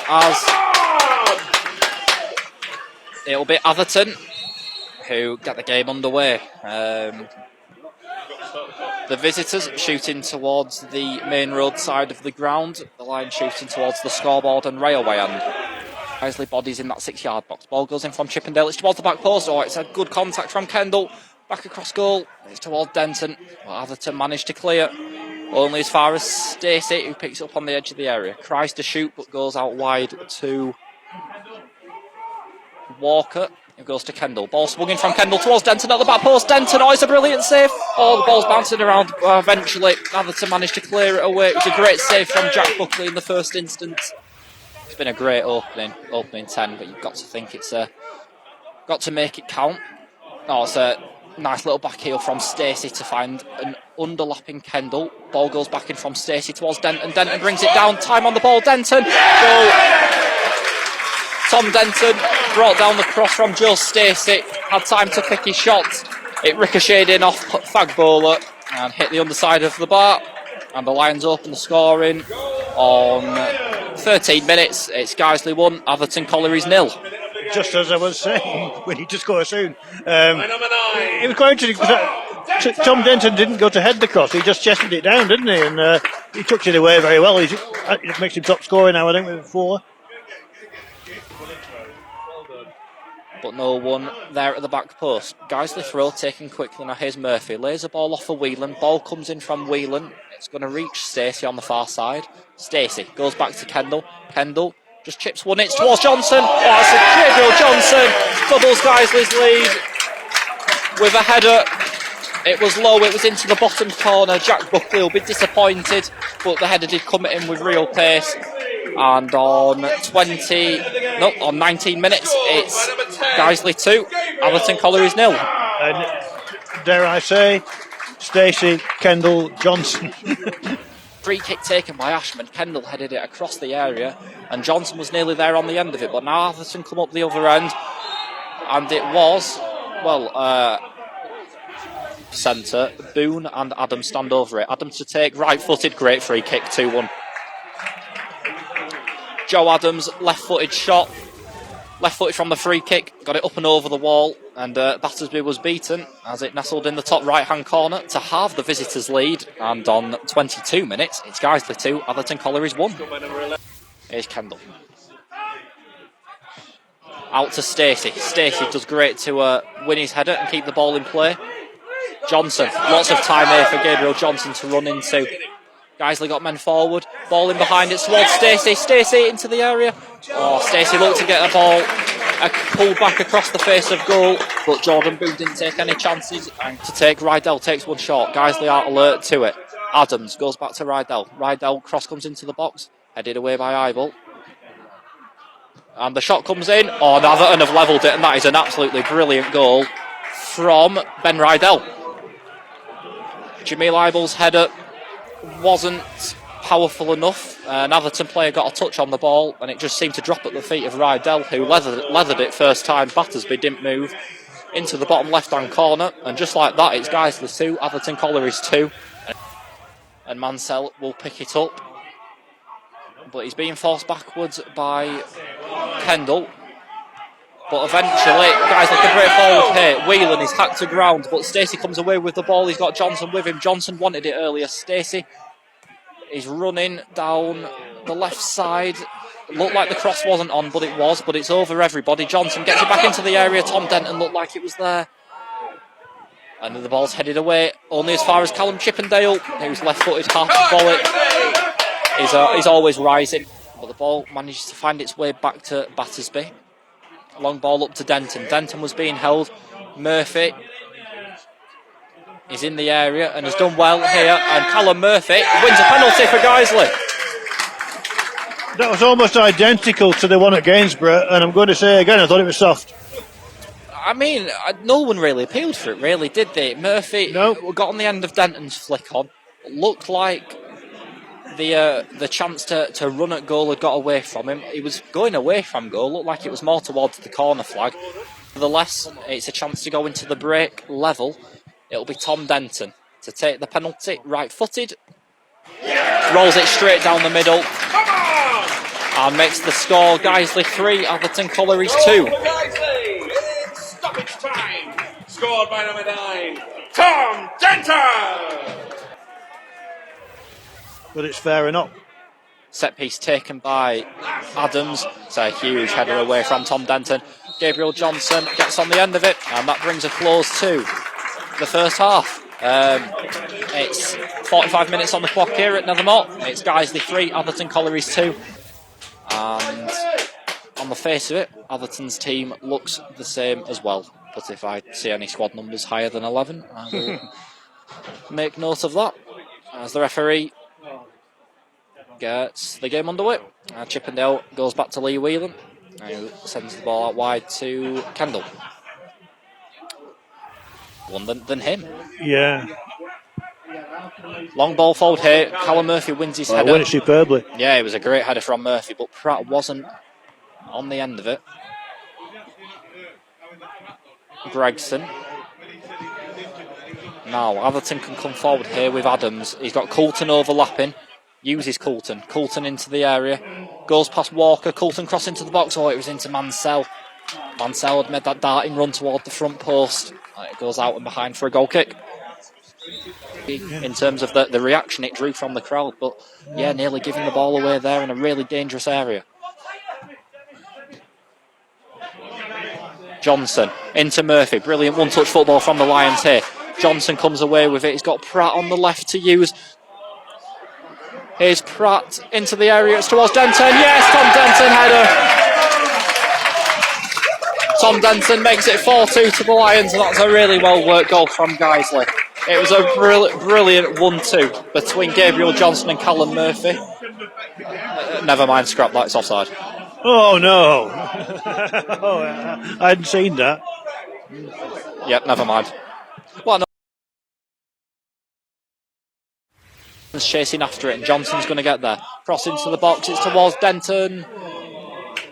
as it'll be Atherton who get the game underway. The visitors shooting towards the main road side of the ground, the line shooting towards the scoreboard and railway end. Guiseley bodies in that 6-yard box. Ball goes in from Chippendale, it's towards the back post. Oh, it's a good contact from Kendall. Back across goal, it's towards Denton. Well, Atherton managed to clear only as far as Stacey, who picks up on the edge of the area. Tries to shoot, but goes out wide to Walker. It goes to Kendall. Ball swung in from Kendall towards Denton at the back post. Denton, oh, it's a brilliant save. Oh, the ball's bouncing around. Eventually, Atherton managed to clear it away. It was a great save from Jack Buckley in the first instance. It's been a great opening 10, but you've got to think it's got to make it count. Oh, it's a nice little back heel from Stacey to find an underlapping Kendall. Ball goes back in from Stacey towards Denton. Denton brings it down. Time on the ball. Denton. Goal. Tom Denton brought down the cross from Joe Stacey. Had time to pick his shot. It ricocheted in off Fagbola and hit the underside of the bar. And the Lions open the scoring on 13 minutes. It's Guiseley 1, Atherton Collieries 0. Just as I was saying, we need to score soon. It was quite interesting because Tom Denton didn't go to head the cross. He just chested it down, didn't he? And he touched it away very well. It makes him top scorer now, I think, with 4. But no one there at the back post. Guiseley throw taken quickly. Now here's Murphy. Lays the ball off for Whelan. Ball comes in from Whelan. It's going to reach Stacey on the far side. Stacey goes back to Kendall. Kendall just chips one. It's towards Johnson. Oh, it's Gabriel Johnson. Doubles Guiseley's lead with a header. It was low. It was into the bottom corner. Jack Buckley will be disappointed, but the header did come in with real pace. And on 19 minutes, it's Guiseley 2, Atherton Collieries 0. And dare I say, Stacey, Kendall, Johnson. Free kick taken by Ashman. Kendall headed it across the area, and Johnson was nearly there on the end of it. But now Atherton come up the other end, and it was, centre, Boone and Adam stand over it. Adam to take, right-footed, great free kick, 2-1. Joe Adams, left-footed shot, left-footed from the free kick, got it up and over the wall, and Battersby was beaten as it nestled in the top right-hand corner to halve the visitors' lead. And on 22 minutes, it's Guiseley 2, Atherton Collieries 1. Here's Kendall. Out to Stacey. Stacey does great to win his header and keep the ball in play. Johnson, lots of time here for Gabriel Johnson to run into. Guiseley got men forward, ball in behind it towards Stacey. Stacey into the area. Oh, Stacey looked to get the ball pulled back across the face of goal, but Jordan Boone didn't take any chances. And to take, Rydel takes one shot. Guiseley are alert to it. Adams goes back to Rydel. Rydel cross comes into the box, headed away by Ivor. And the shot comes in. Oh, now Atherton have levelled it, and that is an absolutely brilliant goal from Ben Rydel. Jamil Ivor's header wasn't powerful enough. An Atherton player got a touch on the ball, and it just seemed to drop at the feet of Rydel, who leathered it first time. Battersby didn't move into the bottom left-hand corner, and just like that, it's Guiseley 2, Atherton Collieries 2, and Mansell will pick it up, but he's being forced backwards by Kendall. But eventually, guys like a great forward here. Whelan is hacked to ground, but Stacey comes away with the ball. He's got Johnson with him. Johnson wanted it earlier. Stacey is running down the left side. Looked like the cross wasn't on, but it was. But it's over everybody. Johnson gets it back into the area. Tom Denton looked like it was there. And then the ball's headed away only as far as Callum Chippendale, who's left-footed half volley. He's always rising, but the ball manages to find its way back to Battersby. Long ball up to Denton. Denton was being held. Murphy is in the area and has done well here. And Callum Murphy wins a penalty for Guiseley. That was almost identical to the one at Gainsborough, and I'm going to say again, I thought it was soft. I mean, no one really appealed for it, really, did they? Murphy got on the end of Denton's flick on. Looked like the chance to run at goal had got away from him. He was going away from goal. Looked like it was more towards the corner flag. Nevertheless, it's a chance to go into the break level. It'll be Tom Denton to take the penalty. Right-footed. Rolls it straight down the middle. and makes the score Guiseley 3, Atherton Collieries 2. It's stoppage time. Scored by number 9, Tom Denton. But it's fair enough. Set piece taken by Adams. It's a huge header away from Tom Denton. Gabriel Johnson gets on the end of it, and that brings a close to the first half. It's 45 minutes on the clock here at Nethermoor. It's Guiseley 3, Atherton Collieries 2. And on the face of it, Atherton's team looks the same as well. But if I see any squad numbers higher than 11, I will make note of that. As the referee gets the game underway. Chippendale goes back to Lee Whelan, who sends the ball out wide to Kendall. One than him. Yeah. Long ball forward here. Callum Murphy wins his header. Won it superbly. Yeah, it was a great header from Murphy, but Pratt wasn't on the end of it. Gregson. Now, Atherton can come forward here with Adams. He's got Coulton overlapping. Uses Coulton. Coulton into the area. Goes past Walker. Coulton cross into the box. Oh, it was into Mansell. Mansell had made that darting run toward the front post. It goes out and behind for a goal kick. In terms of the reaction it drew from the crowd. But, yeah, nearly giving the ball away there in a really dangerous area. Johnson into Murphy. Brilliant one-touch football from the Lions here. Johnson comes away with it. He's got Pratt on the left to use. Here's Pratt into the area. It's towards Denton. Yes, Tom Denton header. Tom Denton makes it 4-2 to the Lions, and that's a really well-worked goal from Guiseley. It was a brilliant 1-2 between Gabriel Johnson and Callum Murphy. Never mind, scrap that, it's offside. Oh, no. Oh, I hadn't seen that. Yep, never mind. Well, no. Chasing after it, and Johnson's going to get there. Cross into the box, it's towards Denton.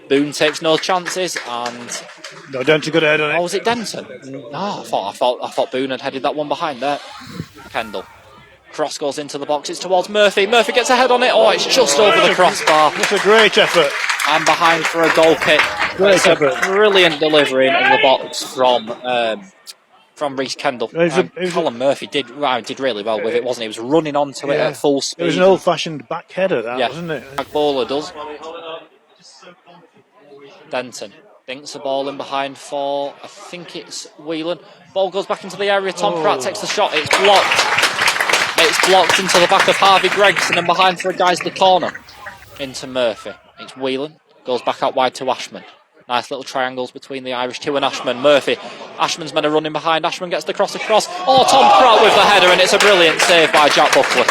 Boone takes no chances, and no, Denton got ahead on it. Oh, was it Denton? No, I thought Boone had headed that one behind there. Kendall. Cross goes into the box, it's towards Murphy. Murphy gets a head on it. Oh, it's just over the crossbar. That's a great effort. And behind for a goal kick. Great effort. Brilliant delivery into the box from Reece Kendall. Callum Murphy did really well with it, wasn't he? He was running onto it at full speed. It was an old-fashioned back header, wasn't it? Back bowler does. Denton dinks the ball in behind for, I think it's Whelan. Ball goes back into the area. Tom Pratt takes the shot. It's blocked. It's blocked into the back of Harvey Gregson and behind for a Guiseley corner. Into Murphy. It's Whelan. Goes back out wide to Ashman. Nice little triangles between the Irish two and Ashman. Murphy. Ashman's men are running behind. Ashman gets the cross across. Oh, Tom Pratt with the header, and it's a brilliant save by Jack Buckley.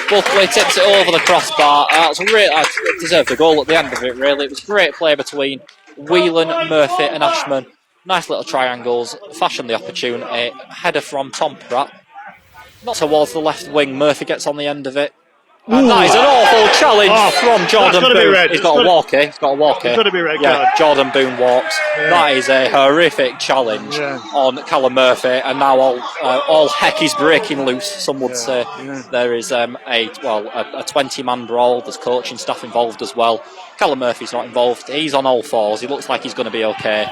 Buckley tips it over the crossbar. It deserved a goal at the end of it, really. It was great play between Whelan, Murphy and Ashman. Nice little triangles. Fashioned the opportunity. Header from Tom Pratt. Not towards the left wing. Murphy gets on the end of it. And that is an awful challenge from Jordan Boone. He's got a walk here. It's got to be red card. Jordan Boone walks. Yeah. That is a horrific challenge on Callum Murphy, and now all heck is breaking loose. Some would say there is a 20-man brawl. There's coaching staff involved as well. Callum Murphy's not involved. He's on all fours. He looks like he's going to be okay.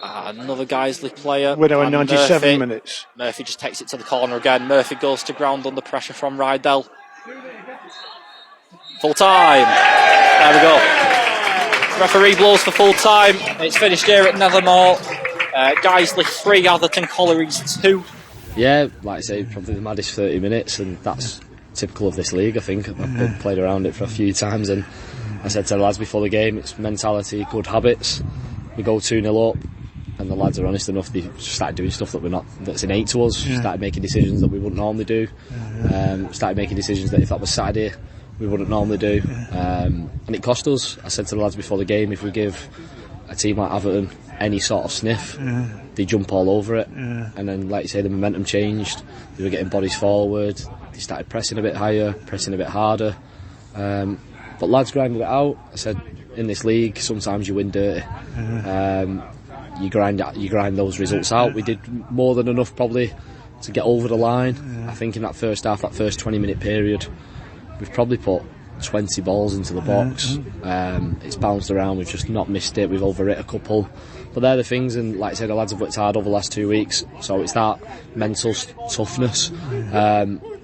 Another Guiseley player. We're now in 97 minutes. Murphy just takes it to the corner again. Murphy goes to ground under pressure from Rydel. Full time. There we go. Referee blows for full time. It's finished here at Nethermoor. Guiseley 3, Atherton Collieries 2. Yeah, like I say, probably the maddest 30 minutes, and that's typical of this league, I think. I've played around it for a few times, and I said to the lads before the game, it's mentality, good habits. We go 2-0 up, and the lads are honest enough, they started doing stuff that's innate to us. Started making decisions that we wouldn't normally do. Started making decisions that if that was Saturday we wouldn't normally do. And it cost us. I said to the lads before the game, if we give a team like Atherton any sort of sniff, they jump all over it. And then, like you say, the momentum changed. They were getting bodies forward. They started pressing a bit higher, pressing a bit harder. But lads grinded it out. I said, in this league, sometimes you win dirty. You grind those results out. We did more than enough probably to get over the line. I think in that first half, that first 20-minute period, we've probably put 20 balls into the box. It's bounced around, we've just not missed it, we've overhit a couple. But they're the things, and like I said, the lads have worked hard over the last 2 weeks, so it's that mental toughness.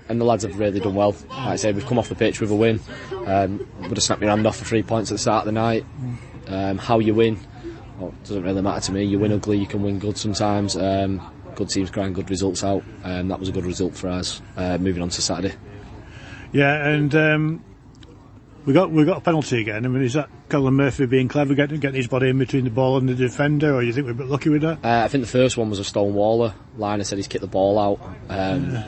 And the lads have really done well. Like I said, we've come off the pitch with a win. Would have snapped my hand off for 3 points at the start of the night. How you win, well, it doesn't really matter to me. You win ugly, you can win good sometimes. Good teams grind good results out. That was a good result for us. Moving on to Saturday. Yeah, and we got a penalty again. I mean, is that Colin Murphy being clever, getting his body in between the ball and the defender, or do you think we're a bit lucky with that? I think the first one was a stone waller. Liner said he's kicked the ball out.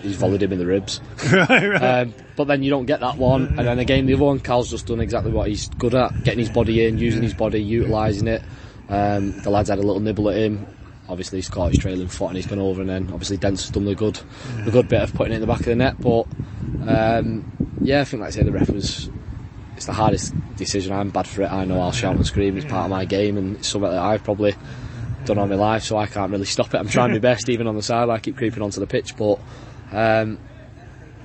He's volleyed him in the ribs. right. But then you don't get that one. And then again, the other one, Cal's just done exactly what he's good at, getting his body in, using his body, utilising it. The lads had a little nibble at him. Obviously he's caught his trailing foot and he's gone over, and then obviously Dent's done the good bit of putting it in the back of the net. But I think, like I say, the ref it's the hardest decision. I'm bad for it. I know I'll shout and scream. It's part of my game, and it's something that I've probably done all my life, so I can't really stop it. I'm trying my best, even on the side. I keep creeping onto the pitch, but when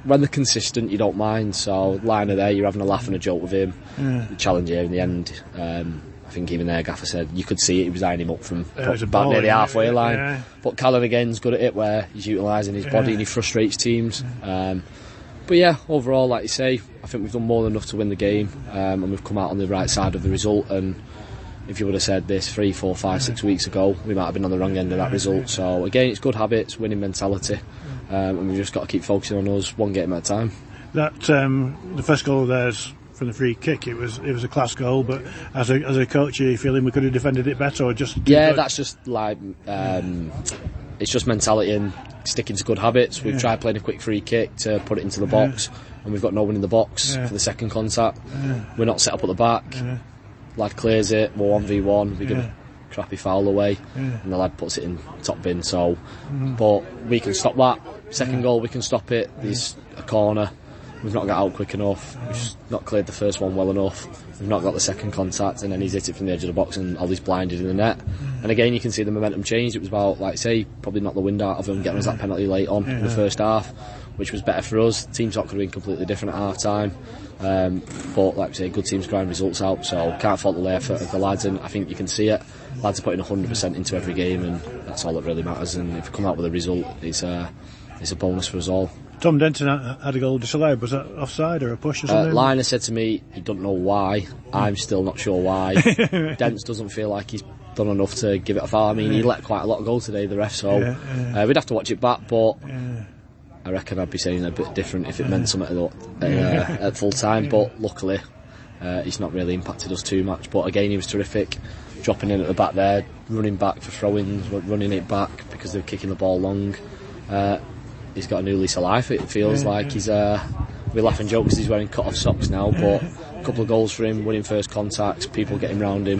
they're consistent, you don't mind. So Liner there, you're having a laugh and a joke with him. The challenge here in the end. I think even there, Gaffer said you could see it. He was eyeing him up from about near the halfway line. Yeah. But Callan again's good at it, where he's utilising his body and he frustrates teams. But yeah, overall, like you say, I think we've done more than enough to win the game, and we've come out on the right side of the result. And if you would have said this 3, 4, 5, 6 weeks ago, we might have been on the wrong end of that result. So again, it's good habits, winning mentality, and we've just got to keep focusing on us one game at a time. That the first goal there's from the free kick. It was a class goal, but as a coach, are you feeling we could have defended it better, or just that's just like it's just mentality and sticking to good habits. We've tried playing a quick free kick to put it into the box, and we've got no one in the box for the second contact. We're not set up at the back. Lad clears it, we're 1v1, we give a crappy foul away, and the lad puts it in top bin. So but we can stop that. Second goal, we can stop it. There's a corner, we've not got out quick enough, we've just not cleared the first one well enough, we've not got the second contact, and then he's hit it from the edge of the box and Ollie's blinded in the net. And again, you can see the momentum change. It was about, like I say, probably knocked the wind out of him, getting us that penalty late on in the first half, which was better for us. Team talk could have been completely different at half time, but like I say, good teams grind results out, so can't fault the effort of the lads, and I think you can see it. Lads are putting 100% into every game, and that's all that really matters. And if we come out with a result, it's a bonus for us all. Tom Denton had a goal disallowed. Was that offside or a push or something? Liner said to me he doesn't know why. I'm still not sure why. Dents doesn't feel like he's done enough to give it a foul. I mean, he let quite a lot of go today, the ref, so we'd have to watch it back, but I reckon I'd be saying a bit different if it meant something at full time. But luckily he's not really impacted us too much. But again, he was terrific, dropping in at the back there, running back for throw-ins, running it back because they're kicking the ball long. He's got a new lease of life. It feels like he's we laugh and joke because he's wearing cut-off socks now, but a couple of goals for him, winning first contacts, people getting round him.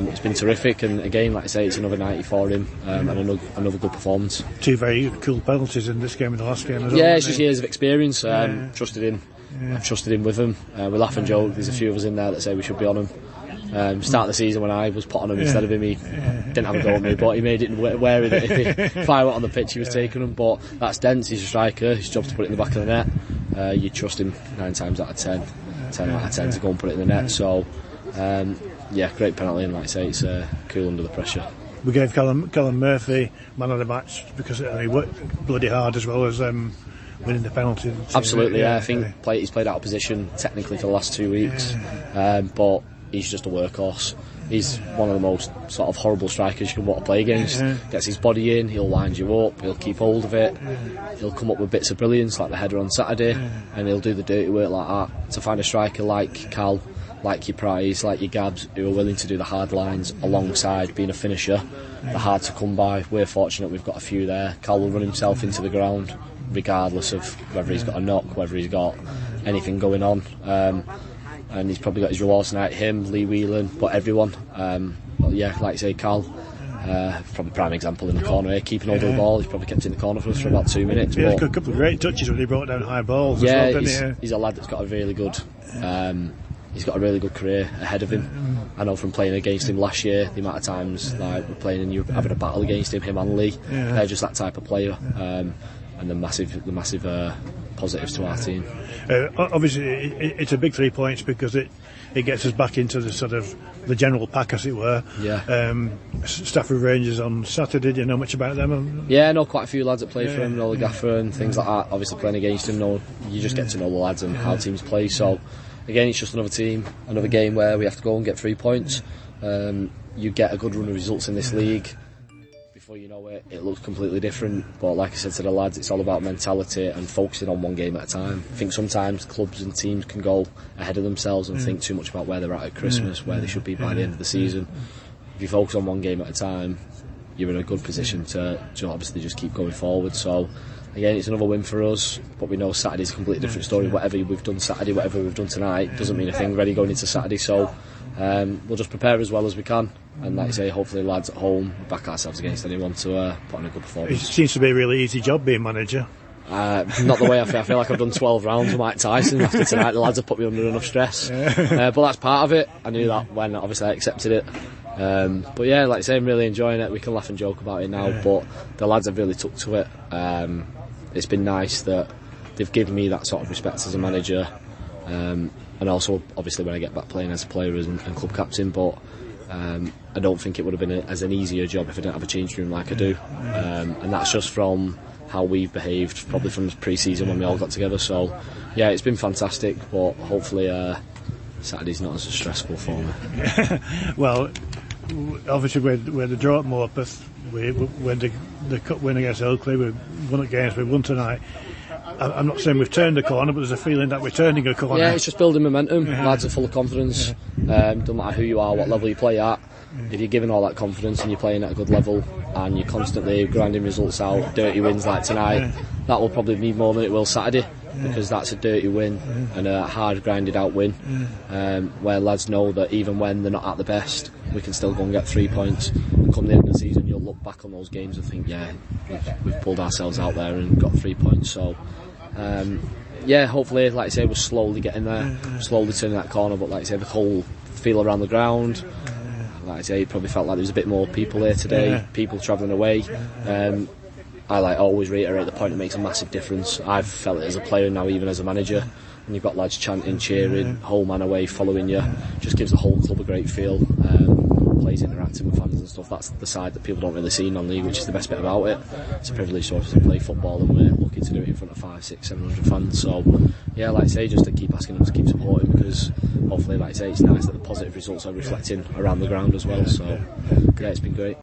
It's been terrific, and again, like I say, it's another 90 for him, and another good performance. 2 very cool penalties in this game and the last game as well. Yeah, it's just years of experience. Trusted him. I've trusted him with him. We laugh and joke. There's a few of us in there that say we should be on him. Start of the season when I was put on him instead of him, he didn't have a go at me, but he made it wary that if I went on the pitch he was taking him. But that's Dents, he's a striker, his job's to put it in the back of the net. You trust him 9 times out of 10 out of 10 to go and put it in the net. So great penalty, and like I say, it's cool under the pressure. We gave Colin Murphy man of the match because he worked bloody hard as well as winning the penalty. Absolutely, I think he's played out of position technically for the last 2 weeks, but he's just a workhorse. He's one of the most sort of horrible strikers you can want to play against. Gets his body in, he'll wind you up, he'll keep hold of it, he'll come up with bits of brilliance like the header on Saturday, and he'll do the dirty work like that. To find a striker like Cal, like your Price, like your Gabs, who are willing to do the hard lines alongside being a finisher, they're hard to come by. We're fortunate we've got a few there. Cal will run himself into the ground regardless of whether he's got a knock, whether he's got anything going on. And he's probably got his rewards tonight, him, Lee Whelan, but everyone. But yeah, like I say, Cal, probably prime example in the corner here, keeping hold of the ball. He's probably kept it in the corner for us for about 2 minutes. Yeah, a couple of great touches when he brought down high balls. Yeah, as well, didn't he? He's a lad that's got a really good career ahead of him. I know from playing against him last year, the amount of times like we're playing and you're having a battle against him and Lee. They're just that type of player, and the massive positives to our team. Obviously, it's a big 3 points because it gets us back into the sort of the general pack, as it were. Yeah. Stafford Rangers on Saturday. Do you know much about them? Yeah, I know quite a few lads that play for him, know the gaffer and things like that. Obviously, playing against him, you just get to know the lads and how teams play. So, again, it's just another team, another game where we have to go and get 3 points. You get a good run of results in this league. Before you know it, it looks completely different. But like I said to the lads, it's all about mentality and focusing on one game at a time. I think sometimes clubs and teams can go ahead of themselves and think too much about where they're at Christmas, where they should be by the end of the season. If you focus on one game at a time, you're in a good position to obviously just keep going forward. So again, it's another win for us, but we know Saturday's a completely different story. Whatever we've done Saturday, whatever we've done tonight, doesn't mean a thing ready going into Saturday. So we'll just prepare as well as we can, and like I say, hopefully lads at home back ourselves against anyone to put on a good performance. It seems to be a really easy job being manager. Not the way I feel. I feel like I've done 12 rounds with Mike Tyson after tonight. The lads have put me under enough stress, but that's part of it. I knew that when obviously I accepted it. But yeah, like I say, I'm really enjoying it. We can laugh and joke about it now, but the lads have really took to it. It's been nice that they've given me that sort of respect as a manager, and also obviously when I get back playing as a player and club captain. But I don't think it would have been as an easier job if I didn't have a change room like I do, and that's just from how we've behaved, probably from the pre-season when we all got together. So yeah, it's been fantastic, but hopefully Saturday's not as stressful for me. Well, obviously we're the draw at Morpeth, we the cup win against Ilkley, we won at games, we won tonight. I'm not saying we've turned a corner, but there's a feeling that we're turning a corner. Yeah, it's just building momentum. Lads are full of confidence. Doesn't matter who you are, what level you play at. If you're given all that confidence and you're playing at a good level and you're constantly grinding results out, dirty wins like tonight, that will probably be more than it will Saturday, because that's a dirty win and a hard grinded out win, where lads know that even when they're not at the best, we can still go and get 3 points, and come the end of the season you'll look back on those games and think, yeah, we've pulled ourselves out there and got 3 points. So yeah, hopefully, like I say, we're slowly getting there, slowly turning that corner. But like I say, the whole feel around the ground, like I say, it probably felt like there was a bit more people here today, people travelling away. I always reiterate the point, it makes a massive difference. I've felt it as a player now, even as a manager, and you've got lads chanting, cheering, home and away, following you, just gives the whole club a great feel. Players interacting with fans and stuff, that's the side that people don't really see non-league, which is the best bit about it. It's a privilege to obviously play football, and we're lucky to do it in front of 500, 600, 700 fans. So yeah, like I say, just to keep asking them to keep supporting, because hopefully, like I say, it's nice that the positive results are reflecting around the ground as well. So yeah, it's been great.